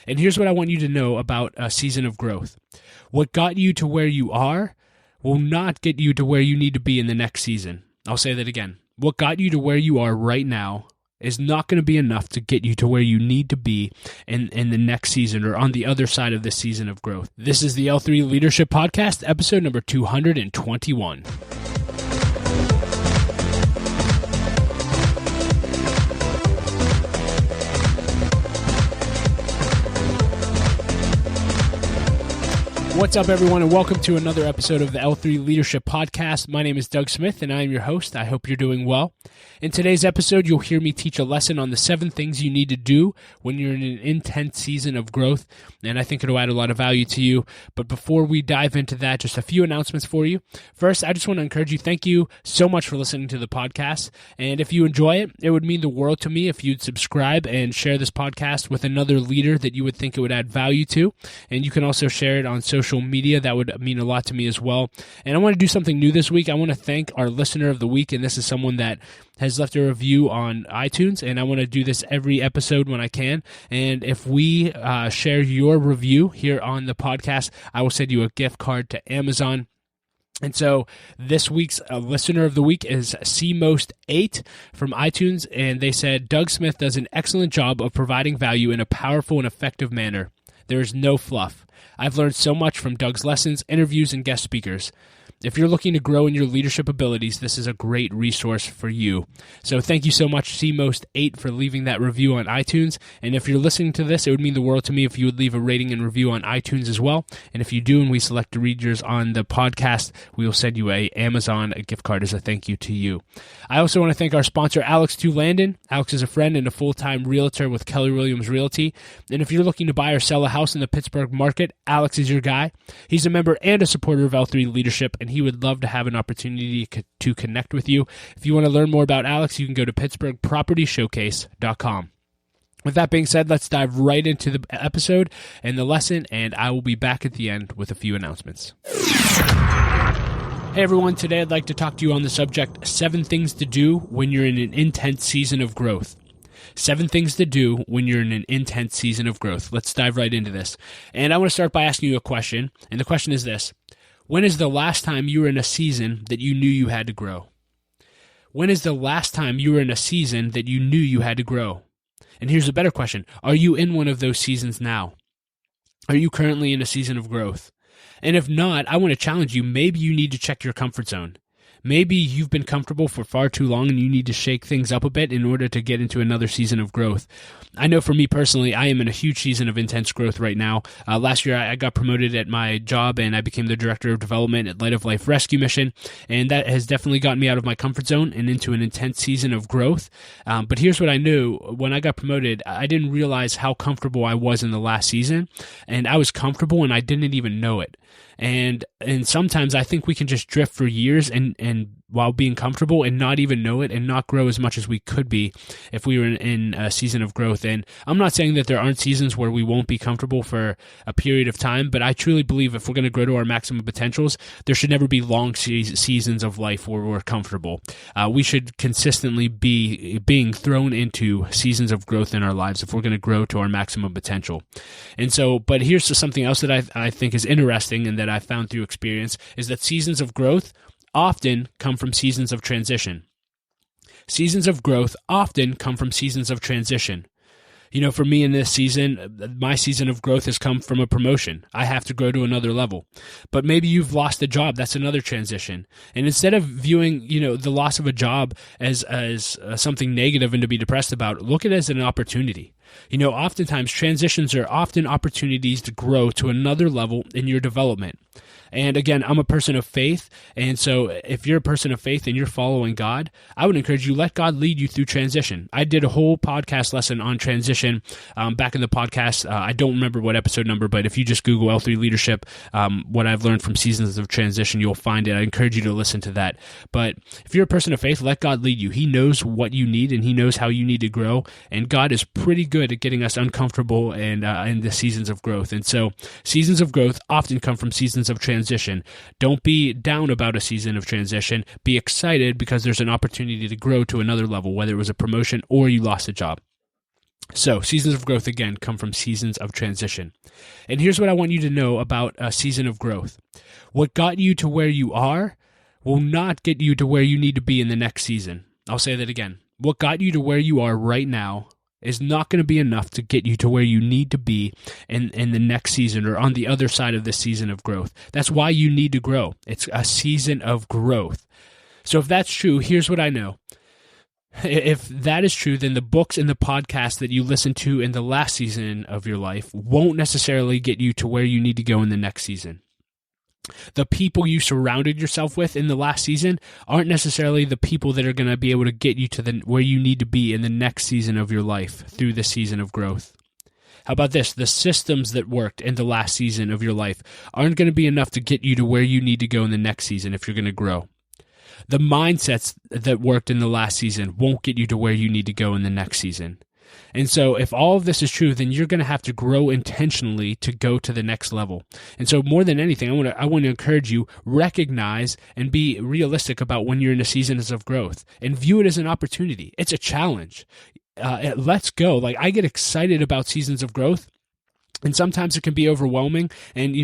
And here's what I want you to know about a season of growth. What got you to where you are will not get you to where you need to be in the next season. I'll say that again. What got you to where you are right now is not going to be enough to get you to where you need to be in the next season or on the other side of this season of growth. This is the L3 Leadership Podcast, episode number 221. What's up, everyone, and welcome to another episode of the L3 Leadership Podcast. My name is Doug Smith, and I am your host. I hope you're doing well. In today's episode, you'll hear me teach a lesson on the 7 things you need to do when you're in an intense season of growth, and I think it'll add a lot of value to you. But before we dive into that, just a few announcements for you. First, I just want to encourage you, thank you so much for listening to the podcast, and if you enjoy it, it would mean the world to me if you'd subscribe and share this podcast with another leader that you would think it would add value to, and you can also share it on social media. That would mean a lot to me as well. And I want to do something new this week. I want to thank our listener of the week, and this is someone that has left a review on iTunes, and I want to do this every episode when I can. And if we share your review here on the podcast, I will send you a gift card to Amazon. And so this week's listener of the week is CMost8 from iTunes, and they said, Doug Smith does an excellent job of providing value in a powerful and effective manner. There is no fluff. I've learned so much from Doug's lessons, interviews, and guest speakers. If you're looking to grow in your leadership abilities, this is a great resource for you. So thank you so much, CMost8, for leaving that review on iTunes. And if you're listening to this, it would mean the world to me if you would leave a rating and review on iTunes as well. And if you do, and we select to read yours on the podcast, we will send you a Amazon gift card as a thank you to you. I also want to thank our sponsor, Alex 2 Landon. Alex is a friend and a full-time realtor with Keller Williams Realty. And if you're looking to buy or sell a house in the Pittsburgh market, Alex is your guy. He's a member and a supporter of L3 Leadership, and he would love to have an opportunity to connect with you. If you want to learn more about Alex, you can go to pittsburghpropertyshowcase.com. With that being said, let's dive right into the episode and the lesson, and I will be back at the end with a few announcements. Hey everyone, today I'd like to talk to you on the subject, 7 things to do when you're in an intense season of growth. 7 things to do when you're in an intense season of growth. Let's dive right into this. And I want to start by asking you a question, and the question is this. When is the last time you were in a season that you knew you had to grow? When is the last time you were in a season that you knew you had to grow? And here's a better question. Are you in one of those seasons now? Are you currently in a season of growth? And if not, I want to challenge you. Maybe you need to check your comfort zone. Maybe you've been comfortable for far too long and you need to shake things up a bit in order to get into another season of growth. I know for me personally, I am in a huge season of intense growth right now. Last year, I got promoted at my job and I became the Director of Development at Light of Life Rescue Mission. And that has definitely gotten me out of my comfort zone and into an intense season of growth. But here's what I knew. When I got promoted, I didn't realize how comfortable I was in the last season. And I was comfortable and I didn't even know it. And sometimes I think we can just drift for years and while being comfortable and not even know it and not grow as much as we could be if we were in a season of growth. And I'm not saying that there aren't seasons where we won't be comfortable for a period of time, but I truly believe if we're going to grow to our maximum potentials, there should never be long seasons of life where we're comfortable. We should consistently be being thrown into seasons of growth in our lives if we're going to grow to our maximum potential. And so, but here's something else that I think is interesting and that I found through experience is that seasons of growth often come from seasons of transition. Seasons of growth often come from seasons of transition. You know, for me in this season, my season of growth has come from a promotion. I have to grow to another level. But maybe you've lost a job. That's another transition. And instead of viewing, the loss of a job as something negative and to be depressed about, look at it as an opportunity. Oftentimes transitions are often opportunities to grow to another level in your development. And again, I'm a person of faith, and so if you're a person of faith and you're following God, I would encourage you, let God lead you through transition. I did a whole podcast lesson on transition back in the podcast. I don't remember what episode number, but if you just Google L3 Leadership, what I've learned from seasons of transition, you'll find it. I encourage you to listen to that. But if you're a person of faith, let God lead you. He knows what you need, and He knows how you need to grow, and God is pretty good at getting us uncomfortable and in the seasons of growth. And so seasons of growth often come from seasons of transition. Don't be down about a season of transition. Be excited because there's an opportunity to grow to another level, whether it was a promotion or you lost a job. So seasons of growth, again, come from seasons of transition. And here's what I want you to know about a season of growth. What got you to where you are will not get you to where you need to be in the next season. I'll say that again. What got you to where you are right now is not going to be enough to get you to where you need to be in the next season or on the other side of this season of growth. That's why you need to grow. It's a season of growth. So if that's true, here's what I know. If that is true, then the books and the podcasts that you listened to in the last season of your life won't necessarily get you to where you need to go in the next season. The people you surrounded yourself with in the last season aren't necessarily the people that are going to be able to get you to where you need to be in the next season of your life through the season of growth. How about this? The systems that worked in the last season of your life aren't going to be enough to get you to where you need to go in the next season if you're going to grow. The mindsets that worked in the last season won't get you to where you need to go in the next season. And so if all of this is true, then you're going to have to grow intentionally to go to the next level. And so more than anything, I want to encourage you, recognize and be realistic about when you're in the seasons of growth and view it as an opportunity. It's a challenge. Let's go. Like, I get excited about seasons of growth. And sometimes it can be overwhelming. And,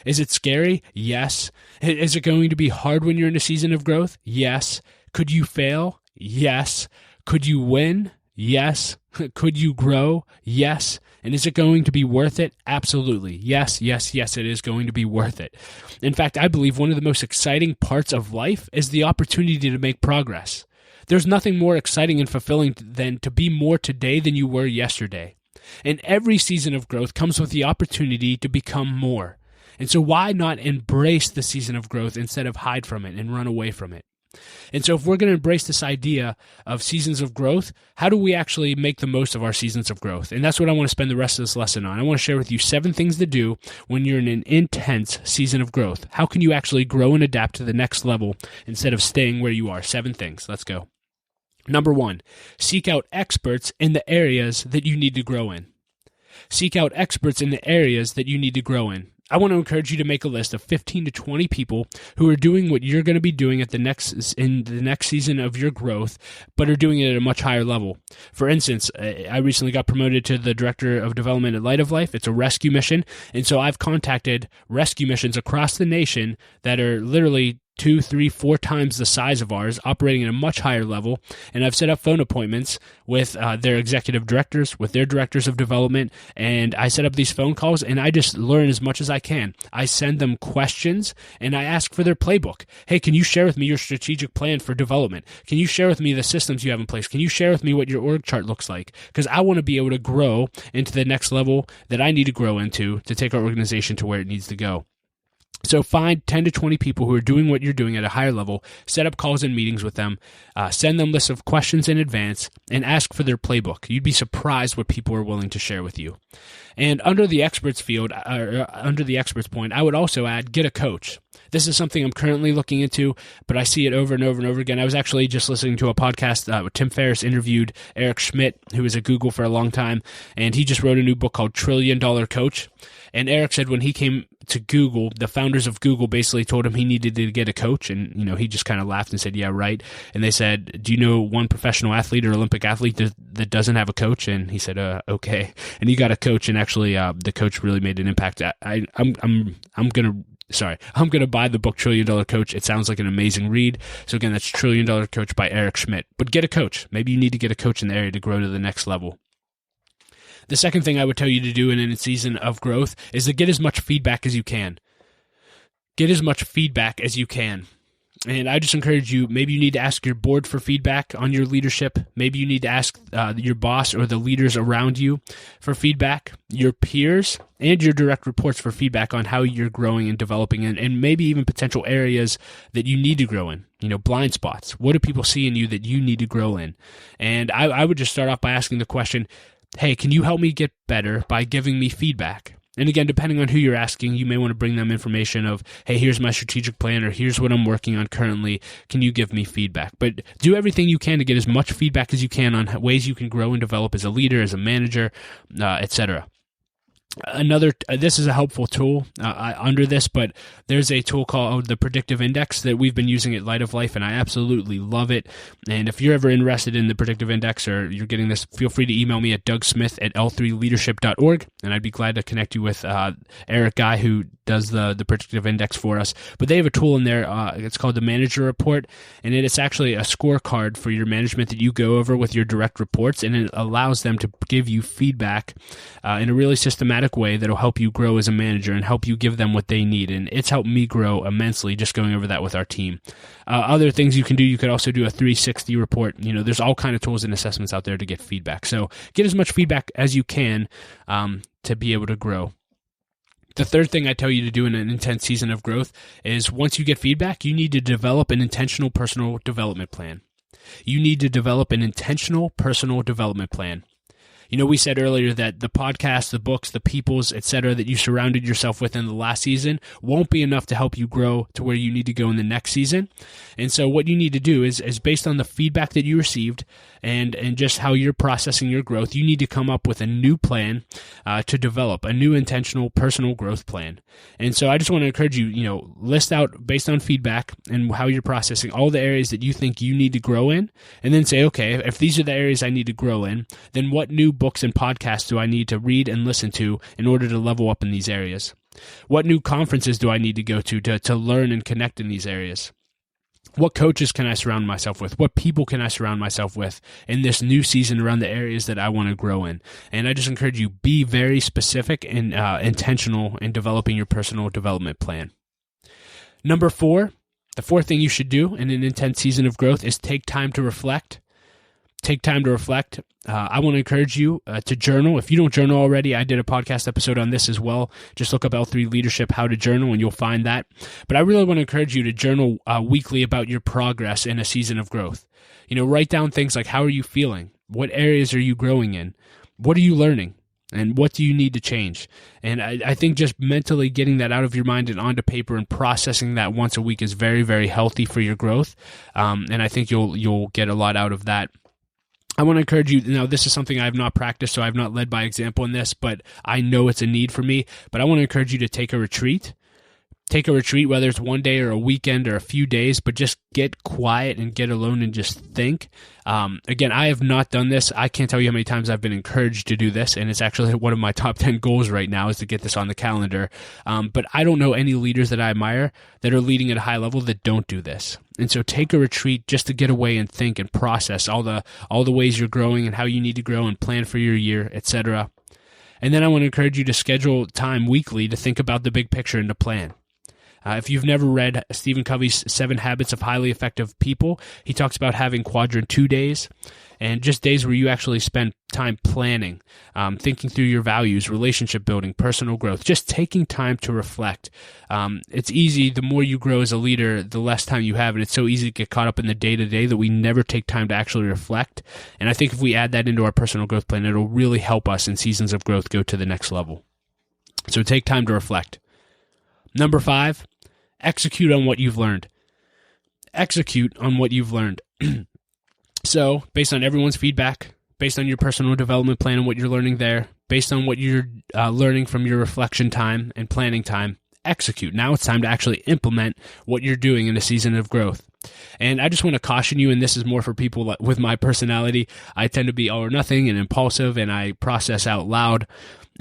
is it scary? Yes. Is it going to be hard when you're in a season of growth? Yes. Could you fail? Yes. Could you win? Yes. Could you grow? Yes. And is it going to be worth it? Absolutely. Yes, yes, yes, it is going to be worth it. In fact, I believe one of the most exciting parts of life is the opportunity to make progress. There's nothing more exciting and fulfilling than to be more today than you were yesterday. And every season of growth comes with the opportunity to become more. And so why not embrace the season of growth instead of hide from it and run away from it? And so if we're going to embrace this idea of seasons of growth, how do we actually make the most of our seasons of growth? And that's what I want to spend the rest of this lesson on. I want to share with you 7 things to do when you're in an intense season of growth. How can you actually grow and adapt to the next level instead of staying where you are? 7 things. Let's go. Number 1, seek out experts in the areas that you need to grow in. Seek out experts in the areas that you need to grow in. I want to encourage you to make a list of 15 to 20 people who are doing what you're going to be doing in the next season of your growth, but are doing it at a much higher level. For instance, I recently got promoted to the Director of Development at Light of Life. It's a rescue mission, and so I've contacted rescue missions across the nation that are literally 2, 3, 4 times the size of ours, operating at a much higher level. And I've set up phone appointments with their executive directors, with their directors of development, and I set up these phone calls, and I just learn as much as I can. I send them questions, and I ask for their playbook. Hey, can you share with me your strategic plan for development? Can you share with me the systems you have in place? Can you share with me what your org chart looks like? Because I want to be able to grow into the next level that I need to grow into to take our organization to where it needs to go. So find 10 to 20 people who are doing what you're doing at a higher level, set up calls and meetings with them, send them lists of questions in advance, and ask for their playbook. You'd be surprised what people are willing to share with you. And under the experts field, under the experts point, I would also add, get a coach. This is something I'm currently looking into, but I see it over and over and over again. I was actually just listening to a podcast where Tim Ferriss interviewed Eric Schmidt, who was at Google for a long time, and he just wrote a new book called $1 Trillion Coach. And Eric said when he came to Google, the founders of Google basically told him he needed to get a coach, and he just kind of laughed and said, yeah, right. And they said, do you know one professional athlete or Olympic athlete that doesn't have a coach? And he said, okay. And he got a coach, and actually the coach really made an impact. I'm going to buy the book $1 Trillion Coach. It sounds like an amazing read. So again, that's $1 Trillion Coach by Eric Schmidt. But get a coach. Maybe you need to get a coach in the area to grow to the next level. The second thing I would tell you to do in a season of growth is to get as much feedback as you can. Get as much feedback as you can. And I just encourage you, maybe you need to ask your board for feedback on your leadership. Maybe you need to ask your boss or the leaders around you for feedback, your peers, and your direct reports for feedback on how you're growing and developing, and maybe even potential areas that you need to grow in. Blind spots. What do people see in you that you need to grow in? And I would just start off by asking the question, hey, can you help me get better by giving me feedback? And again, depending on who you're asking, you may want to bring them information of, hey, here's my strategic plan, or here's what I'm working on currently. Can you give me feedback? But do everything you can to get as much feedback as you can on ways you can grow and develop as a leader, as a manager, etc. This is a helpful tool under this, but there's a tool called the Predictive Index that we've been using at Light of Life, and I absolutely love it. And if you're ever interested in the Predictive Index or you're getting this, feel free to email me at dougsmith@l3leadership.org, and I'd be glad to connect you with Eric Guy, who does the Predictive Index for us. But they have a tool in there, it's called the Manager Report, and it's actually a scorecard for your management that you go over with your direct reports, and it allows them to give you feedback in a really systematic way that'll help you grow as a manager and help you give them what they need. And it's helped me grow immensely just going over that with our team. Other things you can do, you could also do a 360 report. There's all kind of tools and assessments out there to get feedback. So get as much feedback as you can to be able to grow. The third thing I tell you to do in an intense season of growth is once you get feedback, you need to develop an intentional personal development plan. You need to develop an intentional personal development plan. We said earlier that the podcasts, the books, the peoples, etc., that you surrounded yourself with in the last season won't be enough to help you grow to where you need to go in the next season. And so what you need to do is based on the feedback that you received and just how you're processing your growth, you need to come up with a new plan to develop, a new intentional personal growth plan. And so I just want to encourage you, list out based on feedback and how you're processing all the areas that you think you need to grow in, and then say, okay, if these are the areas I need to grow in, then what new books and podcasts do I need to read and listen to in order to level up in these areas? What new conferences do I need to go to learn and connect in these areas? What coaches can I surround myself with? What people can I surround myself with in this new season around the areas that I want to grow in? And I just encourage you, be very specific and intentional in developing your personal development plan. Number 4, the fourth thing you should do in an intense season of growth is take time to reflect. Take time to reflect. I want to encourage you to journal. If you don't journal already, I did a podcast episode on this as well. Just look up L3 Leadership, How to Journal, and you'll find that. But I really want to encourage you to journal weekly about your progress in a season of growth. Write down things like, how are you feeling? What areas are you growing in? What are you learning? And what do you need to change? And I think just mentally getting that out of your mind and onto paper and processing that once a week is very, very healthy for your growth. And I think you'll get a lot out of that. I want to encourage you, now this is something I have not practiced, so I have not led by example in this, but I know it's a need for me. But I want to encourage you to take a retreat. Take a retreat, whether it's one day or a weekend or a few days, but just get quiet and get alone and just think. Again, I have not done this. I can't tell you how many times I've been encouraged to do this, and it's actually one of my top 10 goals right now is to get this on the calendar. But I don't know any leaders that I admire that are leading at a high level that don't do this. And so take a retreat just to get away and think and process all the ways you're growing and how you need to grow and plan for your year, etc. And then I want to encourage you to schedule time weekly to think about the big picture and to plan. If you've never read Stephen Covey's 7 Habits of Highly Effective People, he talks about having quadrant 2 days and just days where you actually spend time planning, thinking through your values, relationship building, personal growth, just taking time to reflect. It's easy, the more you grow as a leader, the less time you have, and it's so easy to get caught up in the day-to-day that we never take time to actually reflect. And I think if we add that into our personal growth plan, it'll really help us in seasons of growth go to the next level. So take time to reflect. Number 5, execute on what you've learned. Execute on what you've learned. So, based on everyone's feedback, based on your personal development plan and what you're learning there, based on what you're learning from your reflection time and planning time, execute. Now it's time to actually implement what you're doing in a season of growth. And I just want to caution you, and this is more for people with my personality. I tend to be all or nothing and impulsive, and I process out loud.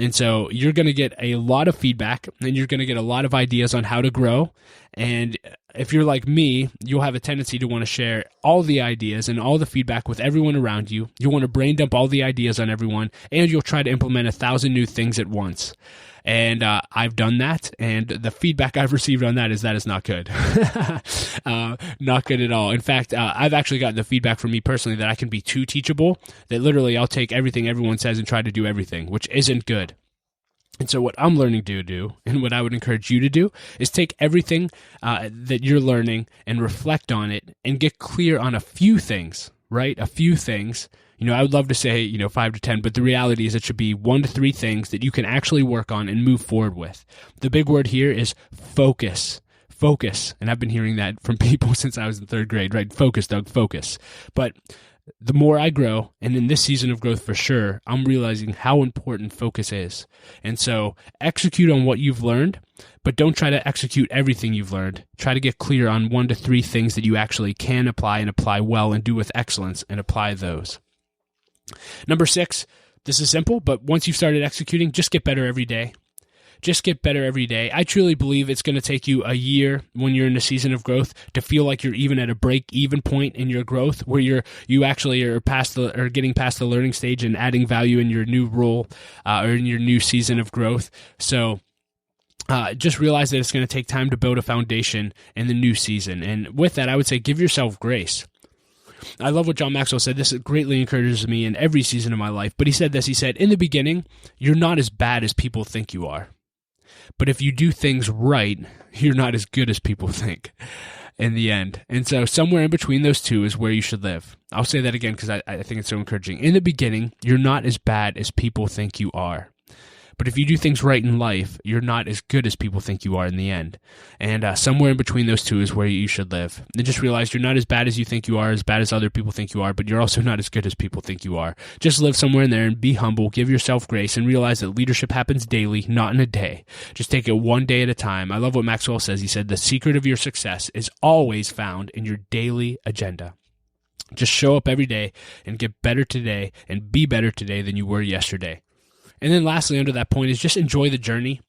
And so you're going to get a lot of feedback, and you're going to get a lot of ideas on how to grow. And if you're like me, you'll have a tendency to want to share all the ideas and all the feedback with everyone around you. You'll want to brain dump all the ideas on everyone, and you'll try to implement 1,000 new things at once. And I've done that, and the feedback I've received on that is not good. Not good at all. In fact, I've actually gotten the feedback from me personally that I can be too teachable, that literally I'll take everything everyone says and try to do everything, which isn't good. And so what I'm learning to do, and what I would encourage you to do, is take everything that you're learning and reflect on it and get clear on a few things, right? A few things. I would love to say, 5 to 10, but the reality is it should be 1 to 3 things that you can actually work on and move forward with. The big word here is focus. Focus. And I've been hearing that from people since I was in 3rd grade, right? Focus, Doug, focus. But the more I grow, and in this season of growth for sure, I'm realizing how important focus is. And so execute on what you've learned, but don't try to execute everything you've learned. Try to get clear on 1 to 3 things that you actually can apply and apply well and do with excellence, and apply those. Number 6, this is simple, but once you've started executing, just get better every day. Just get better every day. I truly believe it's going to take you a year when you're in a season of growth to feel like you're even at a break-even point in your growth, where you actually are getting past the learning stage and adding value in your new role or in your new season of growth. So just realize that it's going to take time to build a foundation in the new season. And with that, I would say give yourself grace. I love what John Maxwell said. This greatly encourages me in every season of my life. But he said this. He said, in the beginning, you're not as bad as people think you are. But if you do things right, you're not as good as people think in the end. And so somewhere in between those two is where you should live. I'll say that again because I think it's so encouraging. In the beginning, you're not as bad as people think you are. But if you do things right in life, you're not as good as people think you are in the end. And somewhere in between those two is where you should live. And just realize you're not as bad as you think you are, as bad as other people think you are, but you're also not as good as people think you are. Just live somewhere in there and be humble, give yourself grace, and realize that leadership happens daily, not in a day. Just take it one day at a time. I love what Maxwell says. He said, the secret of your success is always found in your daily agenda. Just show up every day and get better today and be better today than you were yesterday. And then lastly, under that point, is just enjoy the journey.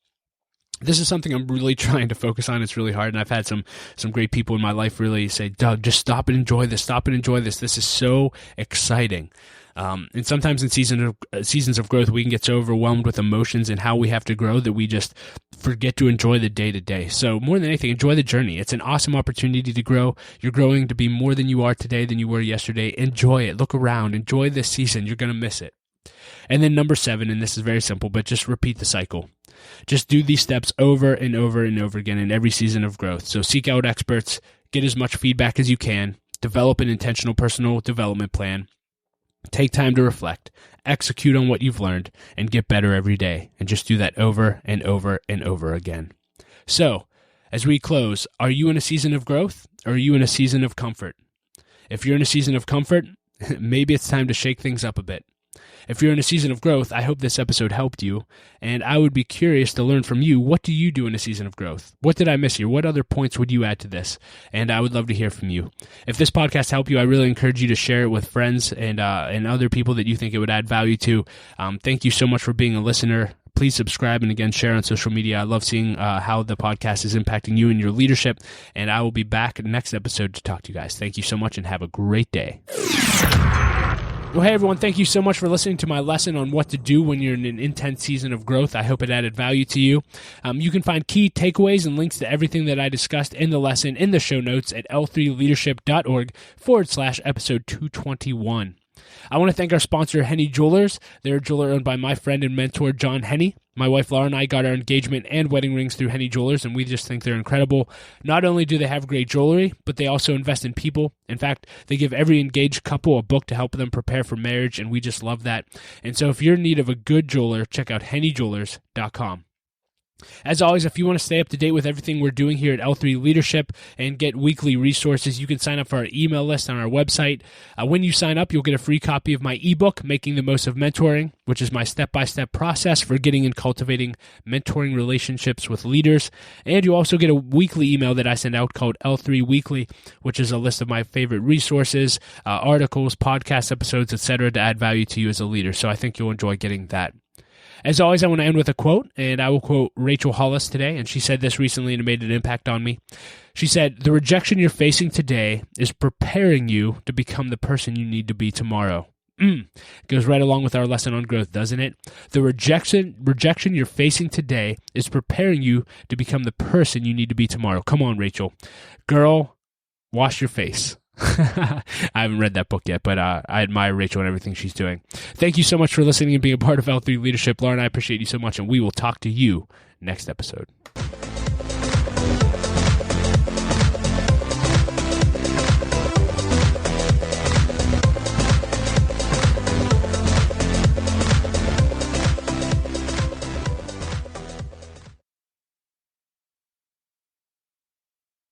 This is something I'm really trying to focus on. It's really hard, and I've had some great people in my life really say, Doug, just stop and enjoy this. Stop and enjoy this. This is so exciting. And sometimes in seasons of growth, we can get so overwhelmed with emotions and how we have to grow that we just forget to enjoy the day-to-day. So more than anything, enjoy the journey. It's an awesome opportunity to grow. You're growing to be more than you are today than you were yesterday. Enjoy it. Look around. Enjoy this season. You're going to miss it. And then number 7, and this is very simple, but just repeat the cycle. Just do these steps over and over and over again in every season of growth. So seek out experts, get as much feedback as you can, develop an intentional personal development plan, take time to reflect, execute on what you've learned, and get better every day. And just do that over and over and over again. So, as we close, are you in a season of growth or are you in a season of comfort? If you're in a season of comfort, maybe it's time to shake things up a bit. If you're in a season of growth, I hope this episode helped you, and I would be curious to learn from you. What do you do in a season of growth? What did I miss here? What other points would you add to this? And I would love to hear from you. If this podcast helped you, I really encourage you to share it with friends and other people that you think it would add value to. Thank you so much for being a listener. Please subscribe and again, share on social media. I love seeing how the podcast is impacting you and your leadership, and I will be back next episode to talk to you guys. Thank you so much and have a great day. Well, hey, everyone, thank you so much for listening to my lesson on what to do when you're in an intense season of growth. I hope it added value to you. You can find key takeaways and links to everything that I discussed in the lesson in the show notes at l3leadership.org/episode 221. I want to thank our sponsor, Henny Jewelers. They're a jeweler owned by my friend and mentor, John Henny. My wife, Laura, and I got our engagement and wedding rings through Henny Jewelers, and we just think they're incredible. Not only do they have great jewelry, but they also invest in people. In fact, they give every engaged couple a book to help them prepare for marriage, and we just love that. And so if you're in need of a good jeweler, check out hennyjewelers.com. As always, if you want to stay up to date with everything we're doing here at L3 Leadership and get weekly resources, you can sign up for our email list on our website. When you sign up, you'll get a free copy of my ebook, Making the Most of Mentoring, which is my step-by-step process for getting and cultivating mentoring relationships with leaders. And you also get a weekly email that I send out called L3 Weekly, which is a list of my favorite resources, articles, podcast episodes, etc., to add value to you as a leader. So I think you'll enjoy getting that. As always, I want to end with a quote, and I will quote Rachel Hollis today, and she said this recently and it made an impact on me. She said, "The rejection you're facing today is preparing you to become the person you need to be tomorrow." Goes right along with our lesson on growth, doesn't it? The rejection you're facing today is preparing you to become the person you need to be tomorrow. Come on, Rachel. Girl, wash your face. I haven't read that book yet, but I admire Rachel and everything she's doing. Thank you so much for listening and being a part of L3 Leadership. Laura and I appreciate you so much, and we will talk to you next episode.